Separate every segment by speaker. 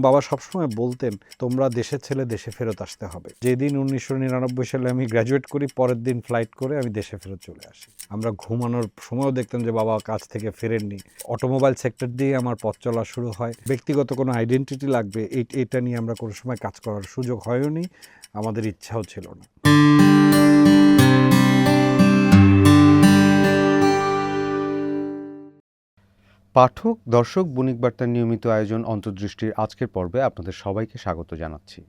Speaker 1: বাবা সবসময় বলতেন, তোমরা দেশের ছেলে দেশে ফেরত আসতে হবে। যেদিন 1999 সালে আমি গ্র্যাজুয়েট করি, পরের দিন ফ্লাইট করে আমি দেশে ফেরত চলে আসি। আমরা ঘুমানোর সময়ও দেখতাম যে বাবা কাজ থেকে ফেরেননি। অটোমোবাইল সেক্টর দিয়ে আমার পথ চলা শুরু হয়। ব্যক্তিগত কোনো আইডেন্টিটি লাগবে এটা নিয়ে আমরা কোনো সময় কাজ করার সুযোগ হয়ওনি, আমাদের ইচ্ছাও ছিল না।
Speaker 2: পাঠক, দর্শক, বণিক বার্তার নিয়মিত আয়োজন অন্তর্দৃষ্টির আজকের পর্বে আপনাদের সবাইকে স্বাগত জানাচ্ছি।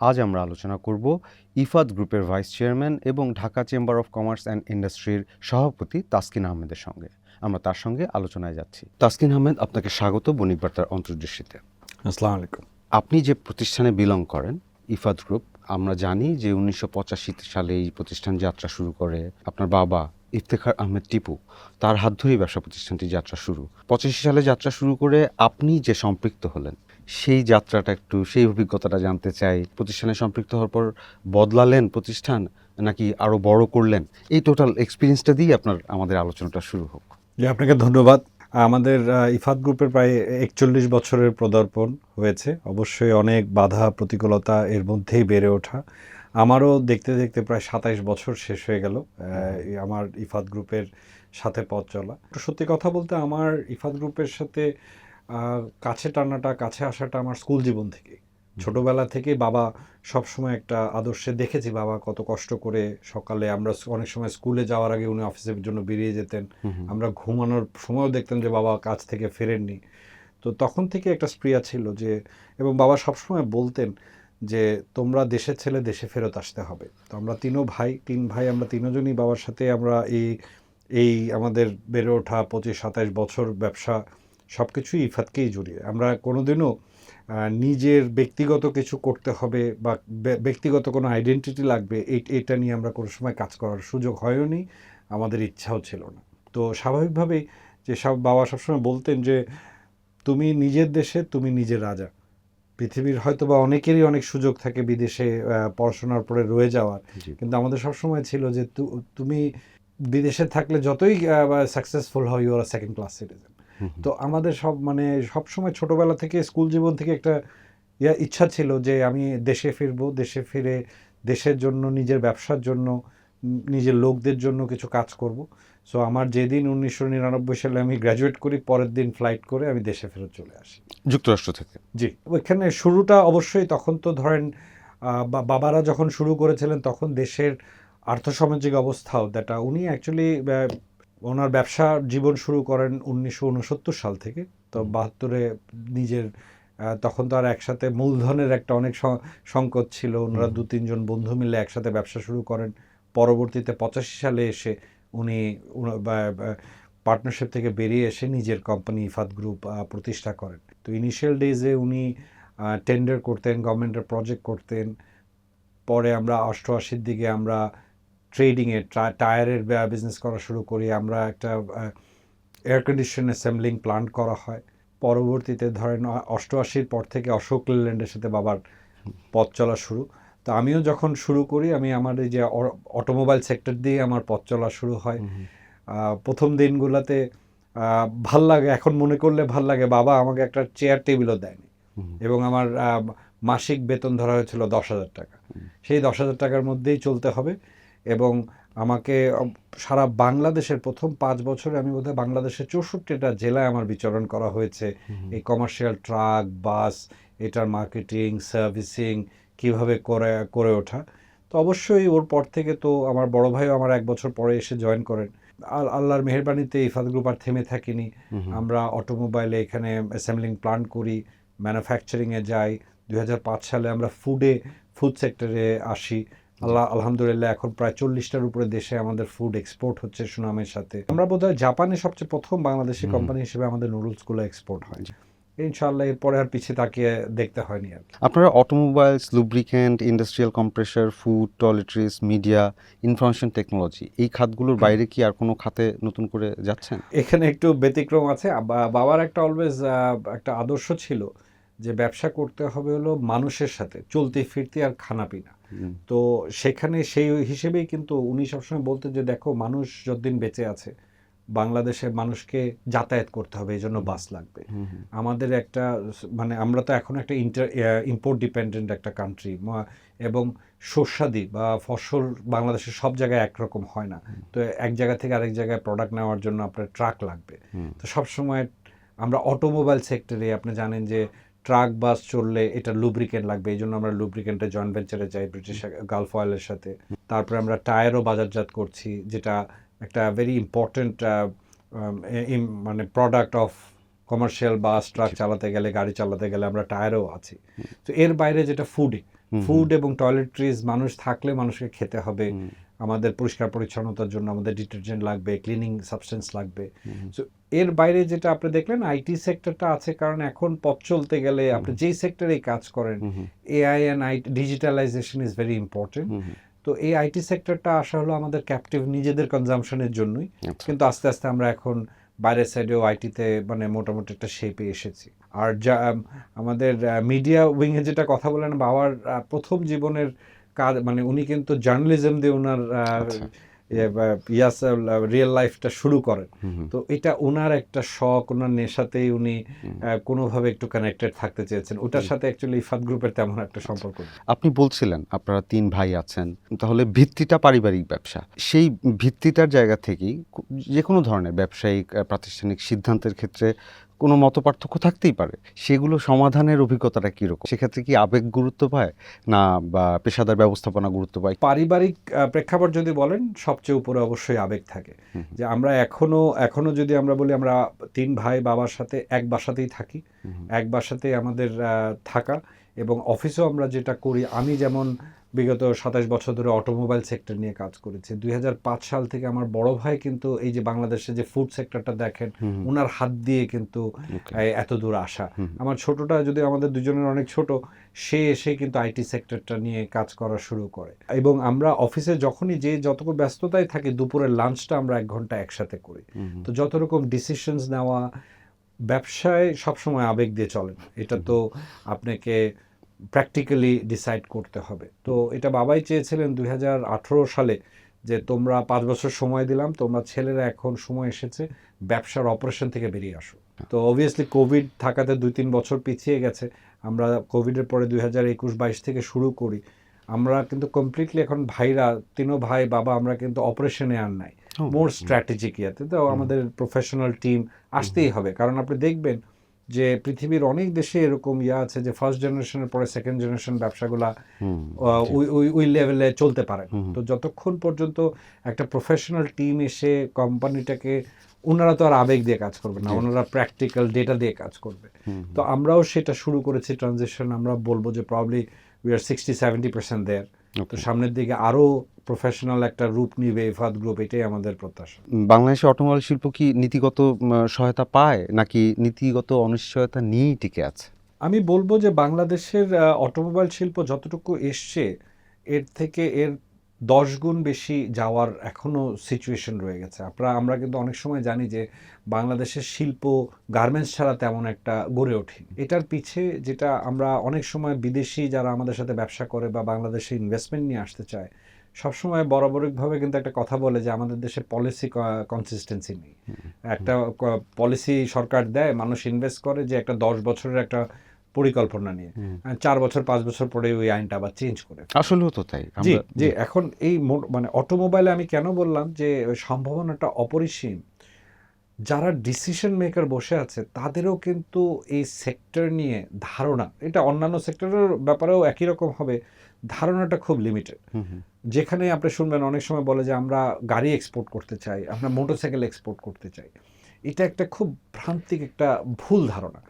Speaker 2: আজ আমরা আলোচনা করব ইফাদ গ্রুপের ভাইস চেয়ারম্যান এবং Dhaka chamber of commerce and ইন্ডাস্ট্রির সভাপতি তাসকিন আহমেদের সঙ্গে। আমরা তার সঙ্গে আলোচনায় যাচ্ছি। তাসকিন আহমেদ, আপনাকে স্বাগত বণিক বার্তার অন্তর্দৃষ্টিতে।
Speaker 1: আসসালামু আলাইকুম।
Speaker 2: আপনি যে প্রতিষ্ঠানে বিলং করেন, ইফাদ গ্রুপ, আমরা জানি যে 1985 সালে এই প্রতিষ্ঠান যাত্রা শুরু করে আপনার বাবা ইফতেখার আহমেদ টিপু, তার হাত ধরেই ব্যবসা প্রতিষ্ঠানটি যাত্রা শুরু। 85 সালে যাত্রা শুরু করে আপনি যে সম্পৃক্ত হলেন, সেই যাত্রাটা একটু, সেই অভিজ্ঞতাটা জানতে চাই। প্রতিষ্ঠানে সম্পৃক্ত হওয়ার পর বদলালেন প্রতিষ্ঠান নাকি আরও বড় করলেন? এই টোটাল এক্সপিরিয়েন্সটা দিয়ে আমাদের আলোচনাটা শুরু হোক।
Speaker 1: জি, আপনাকে ধন্যবাদ। আমাদের ইফাদ গ্রুপের প্রায় 41 বছরের পদার্পণ হয়েছে। অবশ্যই অনেক বাধা প্রতিকূলতা এর মধ্যেই বেড়ে ওঠা। আমারও দেখতে দেখতে প্রায় 27 বছর শেষ হয়ে গেল আমার ইফাদ গ্রুপের সাথে পথ চলা। সত্যি কথা বলতে আমার ইফাদ গ্রুপের সাথে কাছে টানাটা, কাছে আসাটা আমার স্কুল জীবন থেকেই। ছোটবেলা থেকেই বাবা সবসময় একটা আদর্শে দেখেছি, বাবা কত কষ্ট করে সকালে আমরা অনেক সময় স্কুলে যাওয়ার আগে উনি অফিসের জন্য বেরিয়ে যেতেন। আমরা ঘুমানোর সময়ও দেখতাম যে বাবা কাজ থেকে ফেরেননি। তো তখন থেকে একটা স্প্রিয়া ছিল যে, এবং বাবা সবসময় বলতেন যে তোমরা দেশের ছেলে দেশে ফেরত আসতে হবে। তো আমরা তিন ভাই, আমরা তিনজনই বাবার সাথে আমরা এই এই আমাদের বেড়ে ওঠা 25-27 বছর ব্যবসা সব কিছুই ইফাদকেই জড়িয়ে। আমরা কোনোদিনও নিজের ব্যক্তিগত কিছু করতে হবে বা ব্যক্তিগত কোনো আইডেন্টিটি লাগবে এটা নিয়ে আমরা কোনো সময় কাজ করার সুযোগ হয়ওনি, আমাদের ইচ্ছাও ছিল না। তো স্বাভাবিকভাবেই যে বাবা সবসময় বলতেন যে তুমি নিজের দেশে তুমি নিজের রাজা। পৃথিবীর হয়তো বা অনেকেরই অনেক সুযোগ থাকে বিদেশে পড়াশোনার পরে রয়ে যাওয়ার, কিন্তু আমাদের সবসময় ছিল যে তুমি বিদেশে থাকলে যতই সাকসেসফুল হও, you are second class citizen. তো আমাদের সবসময় ছোটবেলা থেকে স্কুল জীবন থেকে একটা ইচ্ছা ছিল যে আমি দেশে ফিরবো, দেশে ফিরে দেশের জন্য, নিজের ব্যবসার জন্য, নিজের লোকদের জন্য কিছু কাজ করব। সো আমার যেদিন 1999 সালে আমি গ্র্যাজুয়েট করি, পরের দিন ফ্লাইট করে আমি দেশে ফেরত চলে আসি
Speaker 2: যুক্তরাষ্ট্র থেকে।
Speaker 1: জি, ওইখানে শুরুটা অবশ্যই তখন তো ধরেন বাবারা যখন শুরু করেছিলেন তখন দেশের আর্থসামাজিক অবস্থাও দ্যাটা উনি অ্যাকচুয়ালি ওনার ব্যবসার জীবন শুরু করেন 1969 সাল থেকে। তো 72-এ নিজের তখন তো আর একসাথে মূলধনের একটা অনেক সংকট ছিল। ওনারা 2-3 জন বন্ধু মিলে একসাথে ব্যবসা শুরু করেন। পরবর্তীতে 85 সালে এসে উনি পার্টনারশিপ থেকে বেরিয়ে এসে নিজের কোম্পানি ইফাদ গ্রুপ প্রতিষ্ঠা করেন। তো ইনিশিয়াল ডেজে উনি টেন্ডার করতেন, গভর্নমেন্টের প্রজেক্ট করতেন। পরে আমরা 88-র দিকে আমরা ট্রেডিংয়ে টায়ারের বিজনেস করা শুরু করি। আমরা একটা এয়ার কন্ডিশন অ্যাসেম্বলিং প্লান্ট করা হয়। পরবর্তীতে ধরেন 88-র পর থেকে অশোক লেল্যান্ডের সাথে বাবার পথ চলা শুরু। তো আমিও যখন শুরু করি, আমি আমার এই যে অটোমোবাইল সেক্টর দিয়ে আমার পথ চলা শুরু হয়। প্রথম দিনগুলোতে ভাল লাগে, এখন মনে করলে ভাল লাগে, বাবা আমাকে একটা চেয়ার টেবিলও দেয়নি এবং আমার মাসিক বেতন ধরা হয়েছিল 10,000 টাকা। সেই 10,000 টাকার মধ্যেই চলতে হবে এবং আমাকে সারা বাংলাদেশের প্রথম 5 বছরে আমি বোধহয় বাংলাদেশের 64টা জেলায় আমার বিচরণ করা হয়েছে। এই কমার্শিয়াল ট্রাক, বাস, এটার মার্কেটিং, সার্ভিসিং কীভাবে করে ওঠা। তো অবশ্যই ওর পর থেকে তো আমার বড় ভাইও আমার 1 বছর পরে এসে জয়েন করেন। আল্লাহর মেহেরবানিতে ইফাদ গ্রুপ আর থেমে থাকিনি। আমরা অটোমোবাইলে এখানে অ্যাসেম্বলিং প্লান্ট করি, ম্যানুফ্যাকচারিংয়ে যাই। 2005 সালে আমরা ফুড সেক্টরে আসি। আলহামদুলিল্লাহ এখন প্রায় 40টার উপরে দেশে আমাদের ফুড এক্সপোর্ট হচ্ছে সুনামের সাথে। আমরা বোধহয় জাপানে সবচেয়ে প্রথম বাংলাদেশি কোম্পানি হিসেবে আমাদের নুডলসগুলো এক্সপোর্ট হয়। ইনশাআল্লাহ এরপরে আর পিছিয়ে তাকিয়ে দেখতে হয়নি আর কি।
Speaker 2: আপনারা automobiles, lubricant, industrial compressor, food, toiletries, media, information technology, এই খাতগুলোর বাইরে কি আর কোনো খাতে নতুন করে যাচ্ছেন?
Speaker 1: এখানে একটু ব্যতিক্রম আছে। বাবার একটা অলওয়েজ একটা আদর্শ ছিল যে ব্যবসা করতে হবে হলো মানুষের সাথে, চলতে ফিরতে আর খানাপিনা। তো সেখানে সেই হিসেবেই কিন্তু উনি সবসময় বলতেন যে দেখো, মানুষ যতদিন বেঁচে আছে, বাংলাদেশের মানুষকে যাতায়াত করতে হবে, এই জন্য বাস লাগবে। আমাদের একটা মানে আমরা তো এখন একটা ইম্পোর্ট ডিপেন্ডেন্ট একটা কান্ট্রি, এবং শস্যাদি বা ফসল বাংলাদেশের সব জায়গায় একরকম হয় না। তো এক জায়গা থেকে আরেক জায়গায় প্রোডাক্ট নেওয়ার জন্য আপনার ট্রাক লাগবে। তো সবসময় আমরা অটোমোবাইল সেক্টরে আপনি জানেন যে ট্রাক বাস চললে এটা লুব্রিকেন্ট লাগবে, এই জন্য আমরা লুব্রিকেন্টের জয়েন্ট ভেঞ্চারে যাই ব্রিটিশ গালফ অয়েলের সাথে। তারপরে আমরা টায়ারও বাজারজাত করছি, যেটা একটা ভেরি ইম্পর্টেন্ট মানে product of commercial bus truck চালাতে গেলে, গাড়ি চালাতে গেলে আমরা টায়ারও আছি। তো এর বাইরে যেটা ফুড এবং টয়লেট্রিজ, মানুষ থাকলে মানুষকে খেতে হবে, আমাদের পরিষ্কার পরিচ্ছন্নতার জন্য আমাদের ডিটারজেন্ট লাগবে, ক্লিনিং সাবস্টেন্স লাগবে। সো এর বাইরে যেটা আপনি দেখলেন আইটি সেক্টরটা আছে, কারণ এখন পথ চলতে গেলে আপনি যেই সেক্টরেই কাজ করেন, AI and digitalization is very important. তো এই আইটি সেক্টরটা আসা হলো আমাদের ক্যাপটিভ নিজেদের কনজামশনের জন্যই, কিন্তু আস্তে আস্তে আমরা এখন বাইরের সাইডেও আইটিতে মানে মোটামুটি একটা শেপে এসেছি। আর যা আমাদের মিডিয়া উইংয়ে যেটা কথা বলেন, বাবার প্রথম জীবনের কাজ মানে উনি কিন্তু জার্নালিজম দিয়ে ওনার রিয়েল লাইফটা শুরু করেন। তো এটা ওনার একটা শখ, ওনার নেশাতেই উনি কোনোভাবে একটু কানেক্টেড থাকতে চেয়েছেন। ওটার সাথে অ্যাকচুয়ালি ইফাত গ্রুপের তেমন একটা সম্পর্ক নেই।
Speaker 2: আপনি বলছিলেন আপনারা 3 ভাই আছেন, তাহলে ভিত্তিটা পারিবারিক ব্যবসা। সেই ভিত্তিটার জায়গা থেকেই যে কোনো ধরনের ব্যবসায়িক প্রাতিষ্ঠানিক সিদ্ধান্তের ক্ষেত্রে কোনো মতপার্থক্য থাকতেই পারে, সেগুলো সমাধানের অভিজ্ঞতাটা কীরকম? সেক্ষেত্রে কি আবেগ গুরুত্ব পায় না বা পেশাদার ব্যবস্থাপনা গুরুত্ব পায়?
Speaker 1: পারিবারিক প্রেক্ষাপট যদি বলেন, সবচেয়ে উপরে অবশ্যই আবেগ থাকে। যে আমরা এখনো যদি আমরা বলি, আমরা 3 ভাই বাবার সাথে এক বাসাতেই থাকি, এক বাসাতেই আমাদের থাকা, এবং অফিসেও আমরা যেটা করি, আমি যেমন বিগত 27 বছর ধরে অটোমোবাইল সেক্টর নিয়ে কাজ করেছি। 2005 সাল থেকে আমার বড় ভাই কিন্তু এই যে বাংলাদেশে যে ফুড সেক্টরটা দেখেন, ওনার হাত দিয়ে কিন্তু এত দূর আসা। আমার ছোটটা যদি আমাদের দুজনের অনেক ছোট, সে এসে কিন্তু আইটি সেক্টরটা নিয়ে কাজ করা শুরু করে। এবং আমরা অফিসে যখনই যে যতটুকু ব্যস্ততায় থাকি, দুপুরের লাঞ্চটা আমরা 1 ঘন্টা একসাথে করি। তো যত রকম ডিসিশনস নেওয়া, ব্যবসায় সবসময় আবেগ দিয়ে চলে না, এটা তো আপনাকে প্র্যাকটিক্যালি ডিসাইড করতে হবে। তো এটা বাবাই চেয়েছিলেন 2018 সালে, যে তোমরা 5 বছর সময় দিলাম, তোমরা ছেলেরা এখন সময় এসেছে ব্যবসার অপারেশন থেকে বেরিয়ে আসো। তো অবভিয়াসলি কোভিড থাকাতে 2-3 বছর পিছিয়ে গেছে। আমরা কোভিডের পরে 2021-22 থেকে শুরু করি। আমরা কিন্তু কমপ্লিটলি এখন ভাইরা 3 ভাই বাবা, আমরা কিন্তু অপারেশনে আর নাই, মোর স্ট্র্যাটেজিক ইয়াতে। তো আমাদের প্রফেশনাল টিম আসতেই হবে, কারণ আপনি দেখবেন যে পৃথিবীর অনেক দেশে এরকম আছে যে ফার্স্ট জেনারেশনের পরে সেকেন্ড জেনারেশন ব্যবসাগুলা ওই লেভেলে চলতে পারে। তো যতক্ষণ পর্যন্ত একটা প্রফেশনাল টিম এসে কোম্পানিটাকে, ওনারা তো আর আবেগ দিয়ে কাজ করবে না, ওনারা প্র্যাকটিক্যাল ডেটা দিয়ে কাজ করবে। তো আমরাও সেটা শুরু করেছি ট্রানজিশন। আমরা বলবো যে প্রবলি উই আর 60-70% দেয়ার। তো সামনের দিকে আরো প্রফেশনাল একটা রূপ নিবে ইফাত গ্রুপ, এটাই আমাদের প্রত্যাশা।
Speaker 2: বাংলাদেশের অটোমোবাইল শিল্প কি নীতিগত সহায়তা পায়, নাকি নীতিগত অনিশ্চয়তা নিয়েই টিকে আছে?
Speaker 1: আমি বলবো যে বাংলাদেশের অটোমোবাইল শিল্প যতটুকু এসছে, এর থেকে এর 10 গুণ বেশি যাওয়ার এখনো সিচুয়েশন রয়ে গেছে। আমরা কিন্তু অনেক সময় জানি যে বাংলাদেশের শিল্প গার্মেন্টস ছাড়া তেমন একটা গড়ে ওঠেনি। এটার পিছে যেটা আমরা অনেক সময় বিদেশি যারা আমাদের সাথে ব্যবসা করে বা বাংলাদেশে ইনভেস্টমেন্ট নিয়ে আসতে চায়, সবসময় বরাবরিকভাবে কিন্তু একটা কথা বলে যে আমাদের দেশে পলিসি কনসিস্টেন্সি নেই। একটা পলিসি সরকার দেয়, মানুষ ইনভেস্ট করে যে একটা 10 বছরের একটা পরিকল্পনা নিয়ে, 4 বছর 5 বছর পরে ওই আইনটা আবার চেঞ্জ করে।
Speaker 2: আসলেও তো তাই।
Speaker 1: জি, এখন এই মানে অটোমোবাইলে আমি কেন বললাম যে সম্ভাবনাটা অপরিসীম, যারা ডিসিশন মেকার বসে আছে তাদেরও কিন্তু এই সেক্টর নিয়ে ধারণা, এটা অন্যান্য সেক্টরের ব্যাপারেও একই রকম হবে, ধারণাটা খুব লিমিটেড। যেখানে আপনি শুনবেন অনেক সময় বলে যে আমরা গাড়ি এক্সপোর্ট করতে চাই, আমরা মোটরসাইকেল এক্সপোর্ট করতে চাই। এটা একটা খুব ভ্রান্তিক একটা ভুল ধারণা।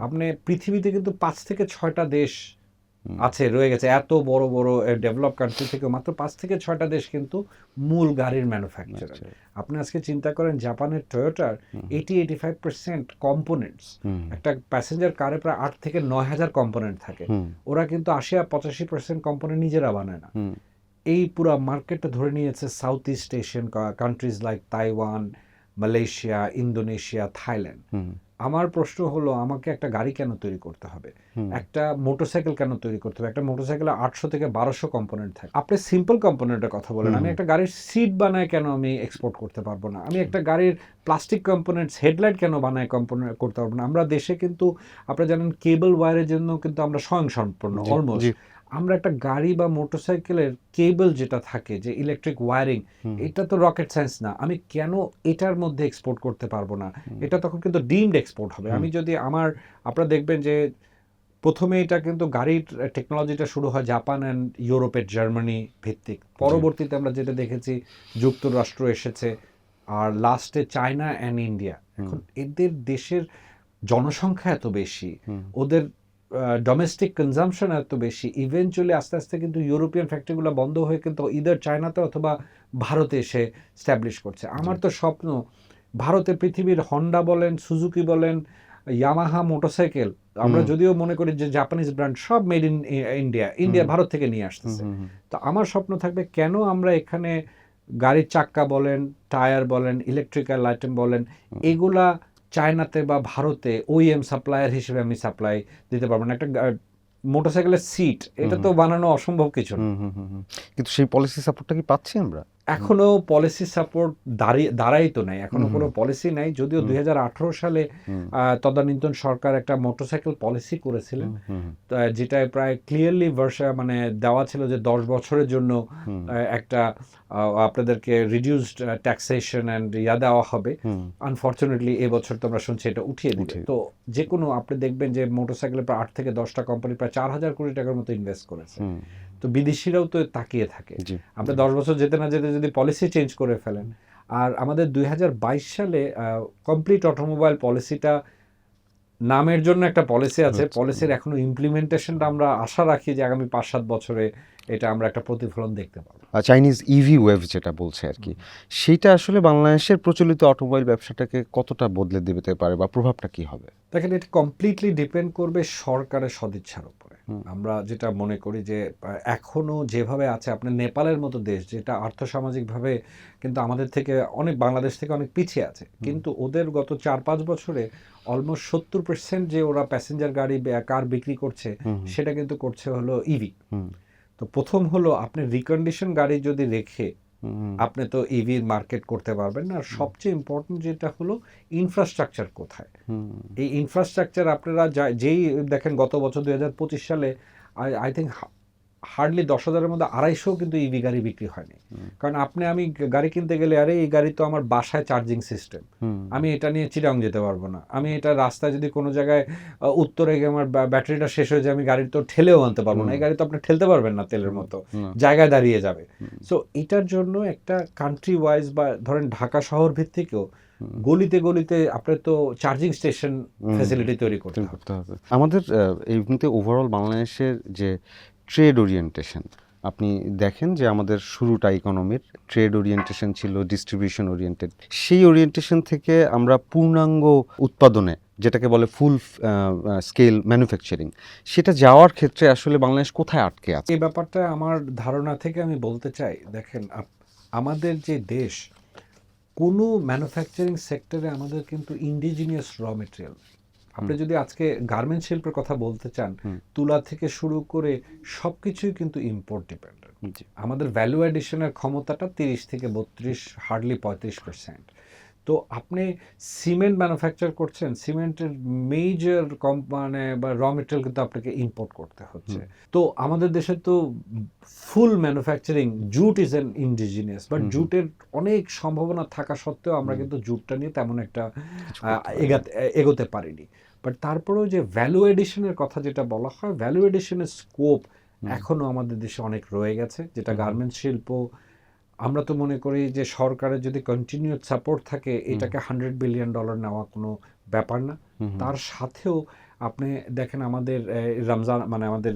Speaker 1: আপনি পৃথিবীতে কিন্তু 5 থেকে 6টা দেশ আছে রয়ে গেছে, এত বড় বড় ডেভেলপ কান্ট্রি থেকে মাত্র 5 থেকে 6টা দেশ কিন্তু মূল গাড়ির ম্যানুফ্যাকচারার। আপনি আজকে চিন্তা করেন জাপানের টয়োটার 80-85% কম্পোনেন্টস, একটা প্যাসেঞ্জার কারে প্রায় 8 থেকে 9 হাজার কম্পোনেন্ট থাকে। ওরা কিন্তু 80-85% কম্পোনেন্ট নিজেরা বানায় না। এই পুরো মার্কেটটা ধরে নিয়েছে south east Asian countries like Taiwan, Malaysia, Indonesia, Thailand. আমার প্রশ্ন হলো আমাকে একটা গাড়ি কেন তৈরি করতে হবে, একটা মোটরসাইকেল কেন তৈরি করতে হবে? একটা মোটরসাইকেলে 800 থেকে 1200 কম্পোনেন্ট থাকে। আপনি সিম্পল কম্পোনেন্টের কথা বলেন, আমি একটা গাড়ির সিট বানায় কেন আমি এক্সপোর্ট করতে পারবো না? আমি একটা গাড়ির প্লাস্টিক কম্পোনেন্টস হেডলাইট কেন বানায় কম্পোনেন্ট করতে পারবো না? আমরা দেশে কিন্তু আপনারা জানেন কেবল ওয়্যারের জন্য কিন্তু আমরা স্বয়ংসম্পূর্ণ অলমোস্ট। আমরা একটা গাড়ি বা মোটরসাইকেলের কেবল যেটা থাকে, যে ইলেকট্রিক ওয়্যারিং, এটা তো রকেট সায়েন্স না। আমি কেন এটার মধ্যে এক্সপোর্ট করতে পারবো না? এটা তখন কিন্তু ডিমড এক্সপোর্ট হবে। আমি যদি আপনারা দেখবেন যে প্রথমে এটা কিন্তু গাড়ির টেকনোলজিটা শুরু হয় জাপান অ্যান্ড ইউরোপের, জার্মানি ভিত্তিক। পরবর্তীতে আমরা যেটা দেখেছি যুক্তরাষ্ট্র এসেছে, আর লাস্টে চায়না অ্যান্ড ইন্ডিয়া। এখন এদের দেশের জনসংখ্যা এত বেশি, ওদের ডোমেস্টিক কনজাম্পশন এত বেশি, ইভেনচুয়ালি আস্তে আস্তে কিন্তু ইউরোপিয়ান ফ্যাক্টরিগুলো বন্ধ হয়ে কিন্তু ইদার চায়নাতে অথবা ভারতে এসে স্ট্যাবলিশ করছে। আমার তো স্বপ্ন ভারতে পৃথিবীর হন্ডা বলেন, সুজুকি বলেন, ইয়ামাহা মোটরসাইকেল, আমরা যদিও মনে করি যে জাপানিজ ব্র্যান্ড, সব মেড ইন ইন্ডিয়া ভারত থেকে নিয়ে আসতেছে। তো আমার স্বপ্ন থাকবে কেন আমরা এখানে গাড়ির চাক্কা বলেন, টায়ার বলেন, ইলেকট্রিক্যাল আইটেম বলেন, এগুলা চায়নাতে বা ভারতে ওইএম সাপ্লায়ার হিসেবে আমি সাপ্লাই দিতে পারবো না। একটা মোটরসাইকেলের সিট, এটা তো বানানো অসম্ভব কিছু না।
Speaker 2: কিন্তু সেই পলিসি সাপোর্টটা কি পাচ্ছি আমরা?
Speaker 1: এখনো পলিসি সাপোর্ট দাঁড়াই তো নাই, এখনো কোনো পলিসি নাই। যদিও 2018 সালে তদানীন্তন সরকার একটা মোটরসাইকেল পলিসি করেছিলেন, যেটায় প্রায় ক্লিয়ারলি মানে দেওয়া ছিল যে 10 বছরের জন্য একটা আপনাদেরকে রিডিউসড ট্যাক্সেশন অ্যান্ড দেওয়া হবে। আনফর্চুনেটলি এবছর তোমরা শুনছি এটা উঠিয়ে দিবে। তো যে কোনো আপনি দেখবেন যে মোটরসাইকেলে প্রায় 8 থেকে 10টা কোম্পানি প্রায় 4000 কোটি টাকার মতো ইনভেস্ট করেছে। তো বিদেশিরাও তো তাকিয়ে থাকে। আমরা 10 বছর যেতে না যেতে যদি পলিসি চেঞ্জ করে ফেলেন। আর আমাদের 2022 সালে কমপ্লিট অটোমোবাইল পলিসিটা নামের জন্য একটা পলিসি আছে, পলিসির এখনো ইমপ্লিমেন্টেশনটা আমরা আশা রাখি যে আগামী 5-7 বছরে এটা আমরা একটা প্রতিফলন দেখতে পাবো।
Speaker 2: চাইনিজ ইভি ওয়েভ যেটা বলছে আর কি, সেইটা আসলে বাংলাদেশের প্রচলিত অটোমোবাইল ব্যবসাটাকে কতটা বদলে দিতে পারে বা প্রভাবটা কি হবে?
Speaker 1: দেখেন, এটা কমপ্লিটলি ডিপেন্ড করবে সরকারের সদিচ্ছার উপরে। আমরা যেটা মনে করি যে এখনো যেভাবে আছে, আপনার নেপালের মতো দেশ যেটা আর্থসামাজিকভাবে কিন্তু আমাদের থেকে অনেক, বাংলাদেশ থেকে অনেক পিছিয়ে আছে, কিন্তু ওদের গত 4-5 বছরে অলমোস্ট 70% যে ওরা প্যাসেঞ্জার গাড়ি কার বিক্রি করছে, সেটা কিন্তু করছে হলো ইভি। তো প্রথম হলো আপনি রিকন্ডিশন গাড়ি যদি রেখে আপনি তো ইভির মার্কেট করতে পারবেন না। আর সবচেয়ে ইম্পর্টেন্ট যেটা হলো ইনফ্রাস্ট্রাকচার কোথায়। এই ইনফ্রাস্ট্রাকচার আপনারা যেই দেখেন, গত বছর 2025 সালে আই থিঙ্ক হার্ডলি 10,000-এর মধ্যে 250 কিন্তু ইভি গাড়ি বিক্রি হয়নি। কারণ আমি গাড়ি কিনতে গেলে, আরে এই গাড়ি তো আমার বাসায় চার্জিং সিস্টেম, আমি এটা নিয়ে চিটাং যেতে পারবো না। আমি এটা রাস্তায় যদি কোনো জায়গায় উত্তরে গিয়ে আমার ব্যাটারিটা শেষ হয়ে যায়, আমি গাড়ি তো ঠেলেও আনতে পারবো না। এই গাড়ি তো আপনি ঠেলতে পারবেন না, তেলের মতো জায়গায় দাঁড়িয়ে যাবে। সো এটার জন্য একটা কান্ট্রি ওয়াইজ বা ধরেন ঢাকা শহর ভিত্তিকও গলিতে গলিতে আপনার তো চার্জিং স্টেশন ফ্যাসিলিটি তৈরি করতে হবে।
Speaker 2: আমাদের এমনিতে ওভারঅল বাংলাদেশের যে ট্রেড ওরিয়েন্টেশন, আপনি দেখেন যে আমাদের শুরুটা ইকোনমির ট্রেড ওরিয়েন্টেশন ছিল, ডিস্ট্রিবিউশন ওরিয়েন্টেড। সেই ওরিয়েন্টেশন থেকে আমরা পূর্ণাঙ্গ উৎপাদনে, যেটাকে বলে ফুল স্কেল ম্যানুফ্যাকচারিং, সেটা যাওয়ার ক্ষেত্রে আসলে বাংলাদেশ কোথায় আটকে আছে?
Speaker 1: এই ব্যাপারটা আমার ধারণা থেকে আমি বলতে চাই, দেখেন আমাদের যে দেশ, কোনো ম্যানুফ্যাকচারিং সেক্টরে আমাদের কিন্তু ইন্ডিজিনিয়াস র মেটেরিয়াল। আপনি যদি আজকে গার্মেন্ট শিল্পের কথা বলতে চান, তুলা থেকে শুরু করে সব কিছুই কিন্তু ইম্পোর্ট ডিপেন্ডেন্ট। আমাদের ভ্যালু অ্যাডিশনের ক্ষমতাটা 30 থেকে 32, হার্ডলি 35%। তো আপনি সিমেন্ট ম্যানুফ্যাকচার করছেন, সিমেন্টের মেজর মানে বা র মেটেরিয়াল কিন্তু আপনাকে ইম্পোর্ট করতে হচ্ছে। তো আমাদের দেশে তো full manufacturing, jute is an indigenous, but জুটের অনেক সম্ভাবনা থাকা সত্ত্বেও আমরা কিন্তু জুটটা নিয়ে তেমন একটা এগোতে পারিনি। বাট তারপরেও যে ভ্যালু এডিশনের কথা যেটা বলা হয়, ভ্যালু এডিশনের স্কোপ এখনো আমাদের দেশে অনেক রয়ে গেছে, যেটা গার্মেন্টস শিল্প। আমরা তো মনে করি যে সরকারের যদি কন্টিনিউড সাপোর্ট থাকে, এটাকে $100 বিলিয়ন নেওয়া কোনো ব্যাপার না। তার সাথেও আপনি দেখেন আমাদের রমজান, মানে আমাদের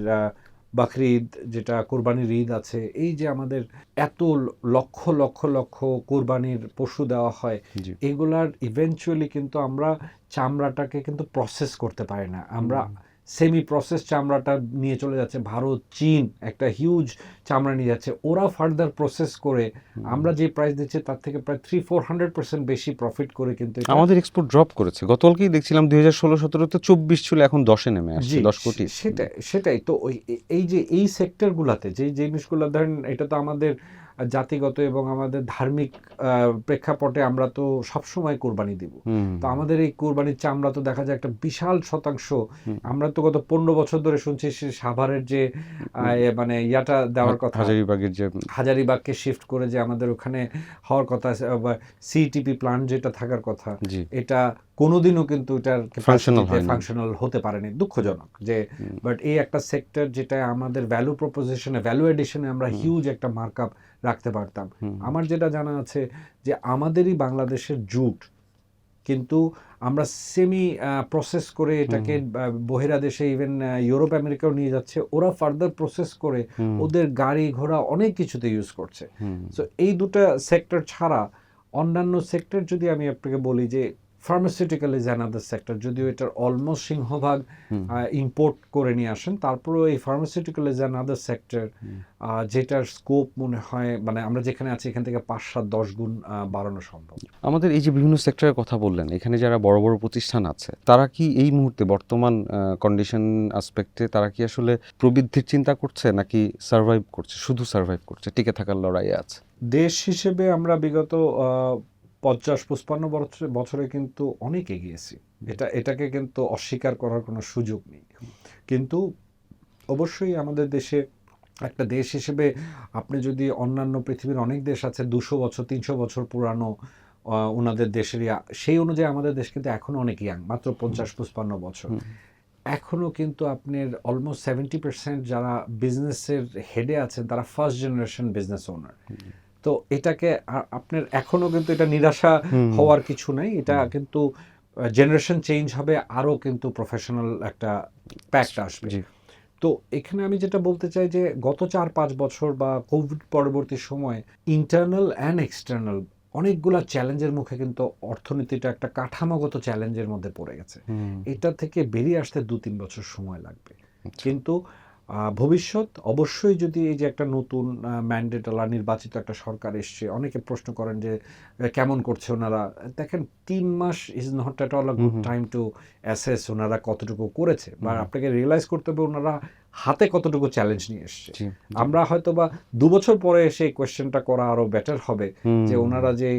Speaker 1: বকরিদ, যেটা কোরবানির ঈদ আছে, এই যে আমাদের এত লক্ষ লক্ষ লক্ষ কোরবানির পশু দেওয়া হয়, এগুলার ইভেনচুয়ালি কিন্তু আমরা চামড়াটাকে কিন্তু প্রসেস করতে পারি না। আমরা সেমি প্রসেস চামড়াটা নিয়ে চলে যাচ্ছে ভারত, চীন একটা হিউজ চামড়া নিয়ে যাচ্ছে, ওরা ফার্দার প্রসেস করে আমরা যে প্রাইস দিচ্ছি তার থেকে প্রায় 300-400% বেশি প্রফিট করে কিন্তু এটা
Speaker 2: আমাদের এক্সপোর্ট ড্রপ করেছে, গতকালকেই দেখছিলাম 2016-17 24 ছিল, এখন 10-এ নেমে আসছে, 10 কোটি।
Speaker 1: সেটাই তো এই যে এই সেক্টরগুলোতে যে জিনিসগুলো ধরেন, এটা তো আমাদের জাতিগত এবং আমাদের ধার্মিক প্রেক্ষাপটে আমরা তো সবসময় কোরবানি দিব। তো আমাদের এই কোরবানির চামড়া তো দেখা যায় একটা বিশাল শতাংশ, আমরা তো গত 15 বছর ধরে শুনছি সাভারের যে মানে ইয়াটা দেওয়ার কথা,
Speaker 2: হাজারীবাগের যে
Speaker 1: হাজারীবাগকে শিফট করে যে আমাদের ওখানে হওয়ার কথা, সিটিপি প্ল্যান্ট যেটা থাকার কথা, এটা কোনোদিনও কিন্তু এটার ফাংশনাল হতে পারেনি, দুঃখজনক যে। বাট এই একটা সেক্টর যেটা আমাদের ভ্যালু প্রপোজিশনে, ভ্যালু এডিশনে আমরা হিউজ একটা মার্কআপ রাখতে পারতাম। আমার যেটা জানা আছে যে আমাদেরই বাংলাদেশের জুট কিন্তু আমরা সেমি প্রসেস করে এটাকে বহিরাদেশে ইভেন ইউরোপ আমেরিকাও নিয়ে যাচ্ছে, ওরা ফার্দার প্রসেস করে ওদের গাড়ি ঘোড়া অনেক কিছুতে ইউজ করছে। সো এই দুটো সেক্টর ছাড়া অন্যান্য সেক্টর যদি আমি আপনাকে বলি যে ফার্মাসিউটিক্যাল ইজ অ্যানাদার সেক্টর, যদিও এটার অলমোস্ট সিংহভাগ ইম্পোর্ট করে নিয়ে আসেন, তারপরেও এই ফার্মাসিউটিক্যাল ইজ অ্যানাদার সেক্টর যেটার স্কোপ মনে হয় মানে আমরা যেখানে আছি এখান থেকে 5-7-10 গুণ বাড়ানো সম্ভব।
Speaker 2: আমাদের এই যে বিভিন্ন সেক্টরের কথা বললেন, এখানে যারা বড় বড় প্রতিষ্ঠান আছে তারা কি এই মুহূর্তে বর্তমান কন্ডিশন আসপেক্টে তারা কি আসলে প্রবৃদ্ধির চিন্তা করছে নাকি সার্ভাইভ করছে, শুধু সার্ভাইভ করছে, টিকে থাকার লড়াইয়ে আছে?
Speaker 1: দেশ হিসেবে আমরা বিগত 50-55 বছরে কিন্তু অনেক এগিয়েছি, এটাকে কিন্তু অস্বীকার করার কোনো সুযোগ নেই। কিন্তু অবশ্যই আমাদের দেশে একটা দেশ হিসেবে আপনি যদি অন্যান্য পৃথিবীর অনেক দেশ আছে 200 বছর 300 বছর পুরানো ওনাদের দেশের, সেই অনুযায়ী আমাদের দেশ কিন্তু এখনো অনেক ইয়াং, মাত্র 50-55 বছর। এখনো কিন্তু আপনার অলমোস্ট 70% যারা বিজনেসের হেডে আছেন তারা ফার্স্ট জেনারেশন বিজনেস ওনার। তো এটাকে আপনার এখনো কিন্তু এটা নিরাশা হওয়ার কিছু নাই, এটা কিন্তু জেনারেশন চেঞ্জ হবে, আরও কিন্তু প্রফেশনাল একটা প্যাক্ট আসবে। তো এখানে আমি যেটা বলতে চাই যে গত 4-5 বছর বা কোভিড পরবর্তী সময় ইন্টারনাল অ্যান্ড এক্সটার্নাল অনেকগুলা চ্যালেঞ্জের মুখে কিন্তু অর্থনীতিটা একটা কাঠামোগত চ্যালেঞ্জের মধ্যে পড়ে গেছে। এটা থেকে বেরিয়ে আসতে 2-3 বছর সময় লাগবে। কিন্তু ভবিষ্যৎ অবশ্যই যদি এই যে একটা নতুন ম্যান্ডেটওয়ালা নির্বাচিত একটা সরকার এসছে, অনেকে প্রশ্ন করেন যে কেমন করছে ওনারা, দেখেন 3 মাস is not at all a good time to assess ওনারা কতটুকু করেছে, বা আপনাকে রিয়েলাইজ করতে হবে ওনারা হাতে কতটুকু চ্যালেঞ্জ নিয়ে এসছে। আমরা হয়তো বা 2 বছর পরে এসে এই কোয়েশ্চেনটা করা আরো বেটার হবে যে ওনারা যে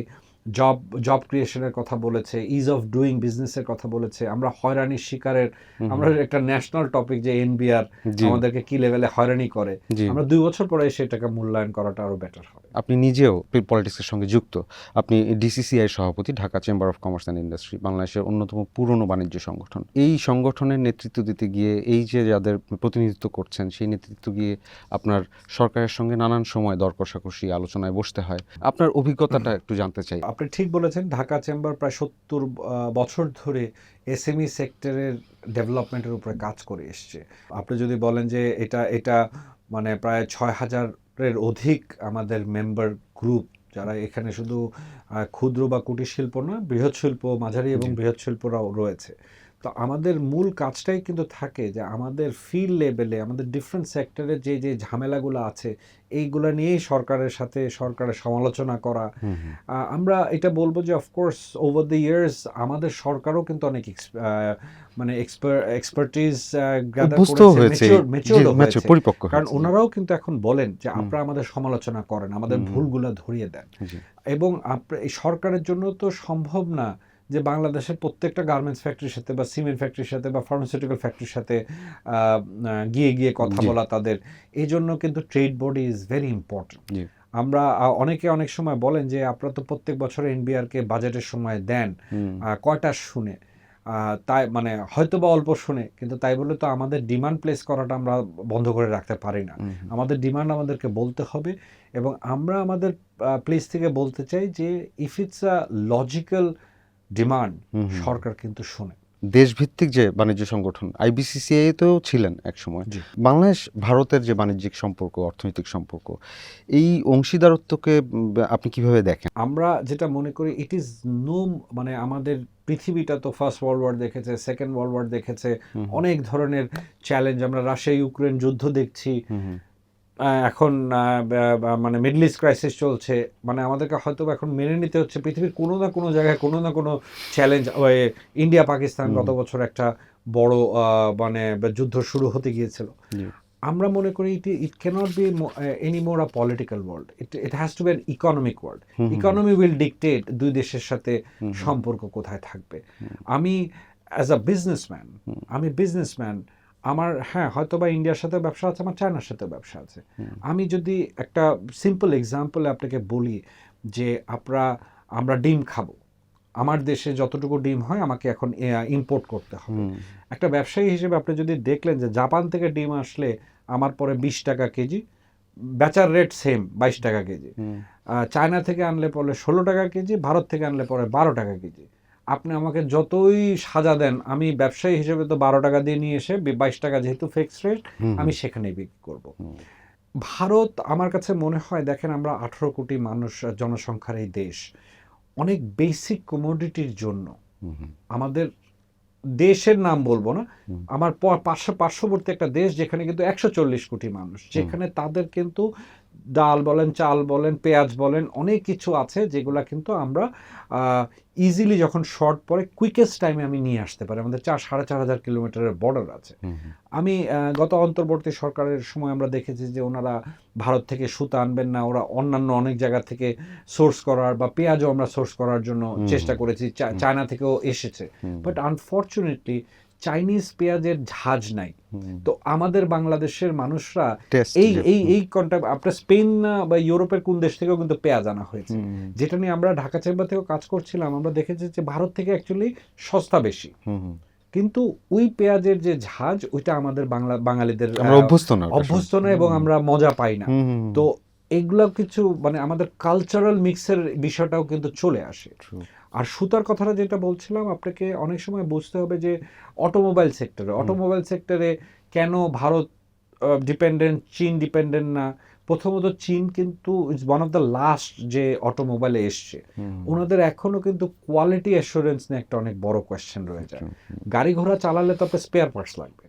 Speaker 1: জব ক্রিয়েশনের কথা বলেছে, ইজ অফ ডুইং বিজনেসের কথা বলেছে, আমরা হয়রানির শিকারের, আমরা একটা ন্যাশনাল টপিক যে এনবিআর আমাদেরকে কি লেভেলে হয়রানি করে, আমরা 2 বছর পরে সেটাকে মূল্যায়ন করাটা আরো বেটার হবে।
Speaker 2: আপনি নিজেও পলিটিক্সের সঙ্গে যুক্ত, আপনি ডিসিসিআই সভাপতি, Dhaka chamber of commerce and industry, বাংলাদেশের অন্যতম পুরনো বাণিজ্য সংগঠন। এই সংগঠনের নেতৃত্ব দিতে গিয়ে এই যে যাদের প্রতিনিধিত্ব করছেন সেই নেতৃত্ব গিয়ে আপনার সরকারের সঙ্গে নানান সময় দর কষাকষি আলোচনায় বসতে হয়, আপনার অভিজ্ঞতাটা একটু জানতে চাই।
Speaker 1: আপনি ঠিক বলেছেন, ঢাকা চেম্বার প্রায় 70 বছর ধরে এসএমই সেক্টরের ডেভেলপমেন্টের উপরে কাজ করে এসছে। আপনি যদি বলেন যে এটা মানে প্রায় 6000-এর অধিক আমাদের মেম্বার গ্রুপ, যারা এখানে শুধু ক্ষুদ্র বা কুটির শিল্প নয়, বৃহৎ শিল্প, মাঝারি এবং বৃহৎ শিল্পরাও রয়েছে। তো আমাদের মূল কাজটাই কিন্তু থাকে যে আমাদের ফিল্ড লেভেলে আমাদের ডিফারেন্ট সেক্টরে যে ঝামেলাগুলো আছে এইগুলো নিয়েই সরকারের সাথে সরকারের সমালোচনা করা। আমরা এটা বলবো যে অফকোর্স ওভার দ্য ইয়ার্স আমাদের সরকারও কিন্তু অনেক মানে এক্সপার্টিজ গ্যাদার করেছে, ম্যাচিউরড হয়েছে, কারণ ওনারাও কিন্তু এখন বলেন যে আপনারা আমাদের সমালোচনা করেন, আমাদের ভুলগুলো ধরিয়ে দেন। এবং এই সরকারের জন্য তো সম্ভব না যে বাংলাদেশের প্রত্যেকটা গার্মেন্টস ফ্যাক্টরির সাথে বা সিমেন্ট ফ্যাক্টরির সাথে বা ফার্মাসিউটিক্যাল ফ্যাক্টরির সাথে গিয়ে কথা বলা তাদের। এই জন্য কিন্তু trade body is very important. আমরা অনেকে অনেক সময় বলেন যে আপনারা তো প্রত্যেক বছর এনবিআরকে বাজেটের সময় দেন, কয়টা শুনে, তাই মানে হয়তো বা অল্প শুনে, কিন্তু তাই বলে তো আমাদের ডিমান্ড প্লেস করাটা আমরা বন্ধ করে রাখতে পারি না। আমাদের ডিমান্ড আমাদেরকে বলতে হবে, এবং আমরা আমাদের প্লেস থেকে বলতে চাই যে if it's a logical demand, সরকার কিন্তু শোনে।
Speaker 2: দেশভিত্তিক যে বাণিজ্য সংগঠন IBCCI তেও ছিলেন একসময়।
Speaker 1: জি।
Speaker 2: বাংলাদেশ ভারতের যে বাণিজ্যিক সম্পর্ক, অর্থনৈতিক সম্পর্ক, এই অংশীদারত্বকে আপনি কিভাবে দেখেন?
Speaker 1: আমরা যেটা মনে করি ইট ইজ নো, মানে আমাদের পৃথিবীটা তো ফার্স্ট ওয়ার্ল্ড ওয়ার দেখেছে, সেকেন্ড ওয়ার্ল্ড ওয়ার দেখেছে, অনেক ধরনের চ্যালেঞ্জ, আমরা রাশিয়া ইউক্রেন যুদ্ধ দেখছি, এখন মানে মিডল ইস্ট ক্রাইসিস চলছে, মানে আমাদেরকে হয়তো এখন মেনে নিতে হচ্ছে পৃথিবীর কোনো না কোনো জায়গায় কোনো না কোনো চ্যালেঞ্জ। ইন্ডিয়া পাকিস্তান গত বছর একটা বড় মানে যুদ্ধ শুরু হতে গিয়েছিল। আমরা মনে করি it cannot be any more a political world, it has to be an economic world. Economy will dictate দুই দেশের সাথে সম্পর্ক কোথায় থাকবে। আমি অ্যাজ আ বিজনেসম্যান, আমি বিজনেসম্যান, আমার হ্যাঁ হয়তো বা ইন্ডিয়ার সাথে ব্যবসা আছে, আমার চায়নার সাথে ব্যবসা আছে। আমি যদি একটা সিম্পল এক্সাম্পল আপনাকে বলি যে আমরা ডিম খাবো, আমার দেশে যতটুকু ডিম হয় আমাকে এখন ইম্পোর্ট করতে হবে। একটা ব্যবসায়ী হিসেবে আপনি যদি দেখলেন যে জাপান থেকে ডিম আসলে আমার পরে 20 টাকা কেজি, বেচার রেট সেম 22 টাকা কেজি, চায়না থেকে আনলে পরে 16 টাকা কেজি, ভারত থেকে আনলে পরে 12 টাকা কেজি। আপনি আমাকে যতই সাজা দেন, আমি ব্যবসায়ী হিসেবে তো 12 টাকা দিয়ে নিয়ে এসে 22 টাকা যেহেতু ফিক্সড রেট, আমি সেখানেই বিক্রি করব। ভারত আমার কাছে মনে হয়, দেখেন আমরা 18 কোটি মানুষ জনসংখ্যার এই দেশ, অনেক বেসিক কমোডিটির জন্য আমাদের দেশের নাম বলবো না, আমার পার্শ্ববর্তী একটা দেশ যেখানে কিন্তু 140 কোটি মানুষ, যেখানে তাদের কিন্তু ডাল বলেন, চাল বলেন, পেঁয়াজ বলেন, অনেক কিছু আছে যেগুলা কিন্তু আমরা ইজিলি যখন শর্ট পরে কুইকেস্ট টাইমে আমি নিয়ে আসতে পারি। আমাদের 4,500 কিলোমিটারের বর্ডার আছে। আমি গত অন্তর্বর্তী সরকারের সময় আমরা দেখেছি যে ওনারা ভারত থেকে সুতা আনবেন না, ওরা অন্যান্য অনেক জায়গা থেকে সোর্স করার, বা পেঁয়াজও আমরা সোর্স করার জন্য চেষ্টা করেছি, চায়না থেকেও এসেছে। বাট আনফর্চুনেটলি চাইনিজ পেঁয়াজের ঝাঁজ নাই। তো আমাদের বাংলাদেশের মানুষরা এই কন্ট্যাক্ট, আপনার স্পেন বা ইউরোপের কোন দেশ থেকেও কিন্তু পেঁয়াজ আনা হয়েছে, যেটা নিয়ে আমরা ঢাকা চেম্বার থেকেও কাজ করছিলাম। আমরা দেখেছি যে ভারত থেকে অ্যাকচুয়ালি সস্তা বেশি, কিন্তু ওই পেঁয়াজের যে ঝাঁজ, ওইটা আমাদের বাঙালিদের অভ্যস্ত না এবং আমরা মজা পাই না। তো এগুলো কিছু মানে আমাদের কালচারাল মিক্সের বিষয়টাও কিন্তু চলে আসে। আর সুতার কথাটা যেটা বলছিলাম, আপনাকে অনেক সময় বুঝতে হবে যে অটোমোবাইল সেক্টরে কেন ভারত ডিপেন্ডেন্ট, চীন ডিপেন্ডেন্ট না। প্রথমত চীন কিন্তু it's one of the last যে অটোমোবাইলে এসছে, ওনাদের এখনো কিন্তু কোয়ালিটি অ্যাসুরেন্স নিয়ে একটা অনেক বড় কোয়েশ্চেন রয়ে যায়। গাড়ি ঘোড়া চালালে তো আপনার স্পেয়ার পার্টস লাগবে।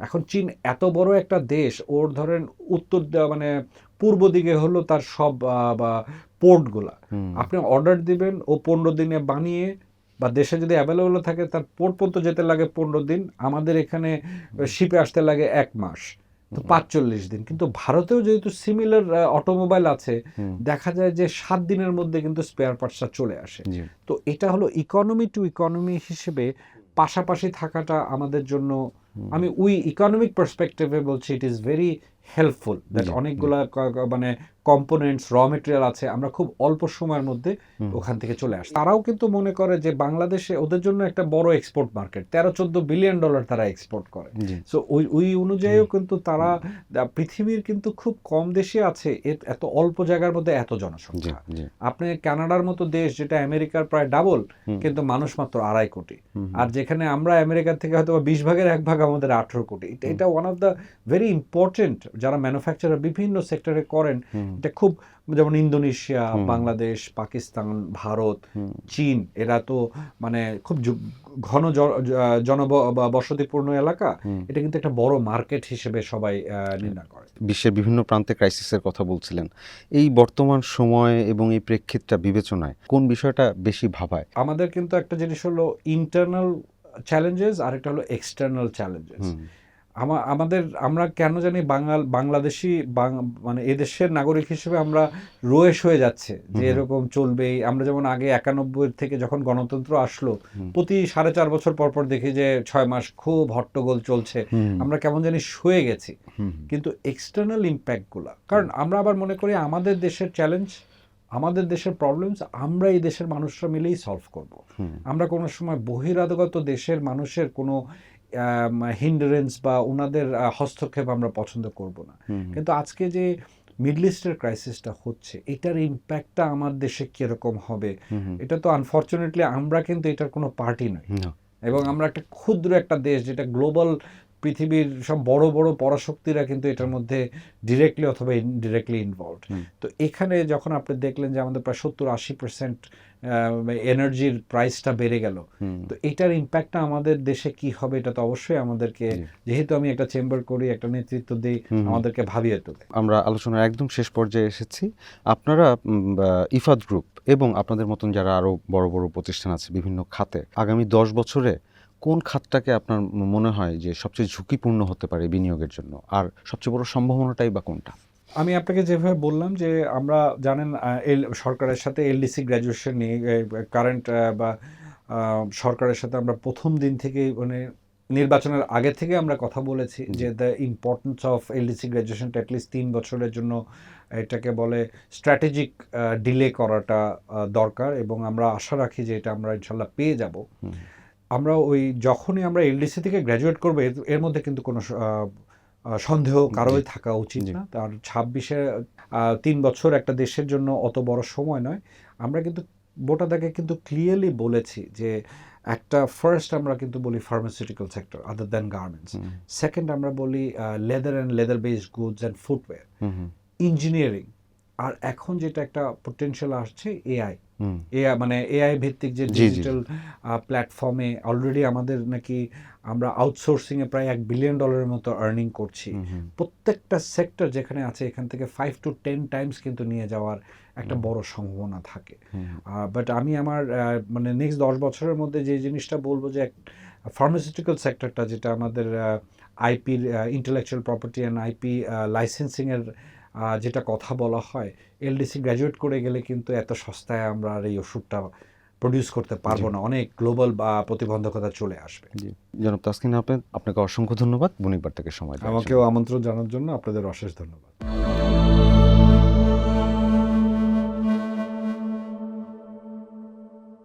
Speaker 1: এখন চীন এত বড় একটা দেশ, ওর ধরেন উত্তর মানে পূর্ব দিকে হলো তার সব পোর্টগুলা, আপনি অর্ডার দিবেন, ও 15 দিনে বানিয়ে, বা দেশে যদি অ্যাভেলেবল থাকে তার পোর্ট পর্যন্ত যেতে লাগে 15 দিন, আমাদের এখানে শিপে আসতে লাগে 1 মাস, তো 45 দিন। কিন্তু ভারতেও যেহেতু সিমিলার অটোমোবাইল আছে, দেখা যায় যে 7 দিনের মধ্যে কিন্তু স্পেয়ার পার্টসটা চলে আসে। তো এটা হলো ইকোনমি টু ইকোনমি হিসেবে পাশাপাশি থাকাটা আমাদের জন্য, আমি ওই ইকোনমিক পার্সপেক্টিভে বলছি, it is very helpful that অনেকগুলা মানে কম্পোনেন্টস, র মেটেরিয়াল আছে, আমরা খুব অল্প সময়ের মধ্যে ওখান থেকে চলে আসি। তারাও কিন্তু মনে করে যে বাংলাদেশে ওদের জন্য একটা বড় এক্সপোর্ট মার্কেট, 13-14 বিলিয়ন ডলার তারা এক্সপোর্ট করে। সো ওই অনুযায়ীও কিন্তু তারা, পৃথিবীর কিন্তু খুব কম দেশে আছে এত অল্প জায়গার মধ্যে এত জনসংখ্যা। আপনি কানাডার মতো দেশ, যেটা আমেরিকার প্রায় ডাবল, কিন্তু মানুষ মাত্র 2.5 কোটি, আর যেখানে আমরা আমেরিকার থেকে হয়তো 20 ভাগের 1 ভাগ, আমাদের 18 কোটি। এটা one of the very important, যারা ম্যানুফ্যাকচারার বিভিন্ন সেক্টরে করেন, এটা খুব, যেমন ইন্দোনেশিয়া, বাংলাদেশ, পাকিস্তান, ভারত, চীন, এরা তো মানে খুব ঘন জনবসতিপূর্ণ এলাকা, এটা কিন্তু একটা বড় মার্কেট হিসেবে সবাই নির্ণয় করে।
Speaker 2: বিশ্বের বিভিন্ন প্রান্তে ক্রাইসিসের কথা বলছিলেন, এই বর্তমান সময় এবং এই প্রেক্ষিতটা বিবেচনায় কোন বিষয়টা বেশি ভাবায়?
Speaker 1: আমাদের কিন্তু একটা জিনিস হলো ইন্টারনাল চ্যালেঞ্জেস, আর একটা হলো এক্সটার্নাল চ্যালেঞ্জেস। আমরা কেন জানি বাংলাদেশি মানে এদেশের নাগরিক হিসেবে আমরা রোয়েশ হয়ে যাচ্ছে যে এরকম চলবেই। আমরা যেমন আগে 91 থেকে যখন গণতন্ত্র আসলো, প্রতি 4.5 বছর পর পর দেখি যে 6 মাস খুব হট্টগোল চলছে, আমরা কেমন জানি শুয়ে গেছি। কিন্তু এক্সটার্নাল ইম্প্যাক্টগুলা, কারণ আমরা আবার মনে করি আমাদের দেশের চ্যালেঞ্জ, আমাদের দেশের প্রবলেমস আমরা এই দেশের মানুষরা মিলেই সলভ করব। আমরা কোনো সময় বহিরাগত দেশের মানুষের কোনো হিন্ডারেন্স বা ওনাদের হস্তক্ষেপ আমরা পছন্দ করব না। কিন্তু আজকে যে মিডল ইস্টের ক্রাইসিসটা হচ্ছে, এটার ইম্প্যাক্টটা আমার দেশে কিরকম হবে, এটা তো আনফর্চুনেটলি আমরা কিন্তু এটার কোনো পার্টি নই। এবং আমরা একটা ক্ষুদ্র একটা দেশ, যেটা গ্লোবাল পৃথিবীর সব বড় বড় পরাশক্তিরা কিন্তু এটার মধ্যে ডিরেক্টলি অথবা ইনডিরেক্টলি ইনভলভড।
Speaker 2: হুম।
Speaker 1: তো এখানে যখন আপনি দেখলেন যে আমাদের প্রায় 70-80% এনার্জির প্রাইসটা বেড়ে গেল,
Speaker 2: হুম।
Speaker 1: তো এটার ইম্প্যাক্টটা আমাদের দেশে কি হবে, এটা তো অবশ্যই আমাদেরকে,
Speaker 2: জি।
Speaker 1: যেহেতু আমি একটা চেম্বার করি, একটা নেতৃত্ব দিই,
Speaker 2: হুম।
Speaker 1: আমাদেরকে ভাবিয়ে তোলে।
Speaker 2: আমরা আলোচনার একদম শেষ পর্যায়ে এসেছি। আপনারা ইফাদ গ্রুপ এবং আপনাদের মতন যারা আরো বড় বড় প্রতিষ্ঠান আছে বিভিন্ন খাতে, আগামী 10 বছরে কোন খাতটাকে আপনার মনে হয় যে সবচেয়ে ঝুঁকিপূর্ণ হতে পারে বিনিয়োগের জন্য, আর সবচেয়ে বড় সম্ভাবনাটাই বা কোনটা?
Speaker 1: আমি আপনাকে যেভাবে বললাম যে আমরা জানেন সরকারের সাথে এলডিসি গ্র্যাজুয়েশন নিয়ে কারেন্ট বা সরকারের সাথে আমরা প্রথম দিন থেকেই, মানে নির্বাচনের আগে থেকে আমরা কথা বলেছি যে দ্য ইম্পর্টেন্স অফ এলডিসি গ্র্যাজুয়েশনটা অ্যাটলিস্ট 3 বছরের জন্য, এটাকে বলে স্ট্র্যাটেজিক ডিলে করাটা দরকার, এবং আমরা আশা রাখি যে এটা আমরা ইনশাল্লাহ পেয়ে যাব। আমরা ওই যখনই আমরা এলডিসি থেকে গ্র্যাজুয়েট করবো, এর মধ্যে কিন্তু কোনো সন্দেহ কারোই থাকা উচিত
Speaker 2: জি।
Speaker 1: না। তার 26-এ 3 বছর একটা দেশের জন্য অত বড় সময় নয়। আমরা কিন্তু বোটাদাকে কিন্তু ক্লিয়ারলি বলেছি যে একটা ফার্স্ট আমরা কিন্তু বলি pharmaceutical sector other than garments. Second আমরা বলি leather and leather based goods and footwear, engineering, আর এখন যেটা একটা পটেনশিয়াল আসছে এআই। এআই মানে এআই ভিত্তিক যে
Speaker 2: জি, জি।
Speaker 1: ডিজিটাল প্ল্যাটফর্মে অলরেডি আমাদের নাকি আমরা আউটসোর্সিংয়ে প্রায় $1 বিলিয়ন মতো আর্নিং করছি। প্রত্যেকটা সেক্টর যেখানে আছে এখান থেকে 5 to 10 টাইমস কিন্তু নিয়ে যাওয়ার একটা বড় সম্ভাবনা থাকে। বাট আমি আমার মানে নেক্সট 10 বছরের মধ্যে যে জিনিসটা বলবো যে ফার্মাসিউটিক্যাল সেক্টরটা, যেটা আমাদের আইপির ইন্টেলেকচুয়াল প্রপার্টি অ্যান্ড আইপি লাইসেন্সিংয়ের যেটা কথা বলা হয়, এলডিসি গ্র্যাজুয়েট করে গেলে কিন্তু এত সস্তায় আমরা আর এই ওষুধটা প্রডিউস করতে পারবো না, অনেক গ্লোবাল বা প্রতিবন্ধকতা চলে আসবে।
Speaker 2: জি। জনাব তাসকিন আহমেদ, আপনাকে অসংখ্য ধন্যবাদ বণিক বার্তাকে সময় দেওয়ার জন্য।
Speaker 1: আমাকেও আমন্ত্রণ জানার জন্য আপনাদের অশেষ ধন্যবাদ।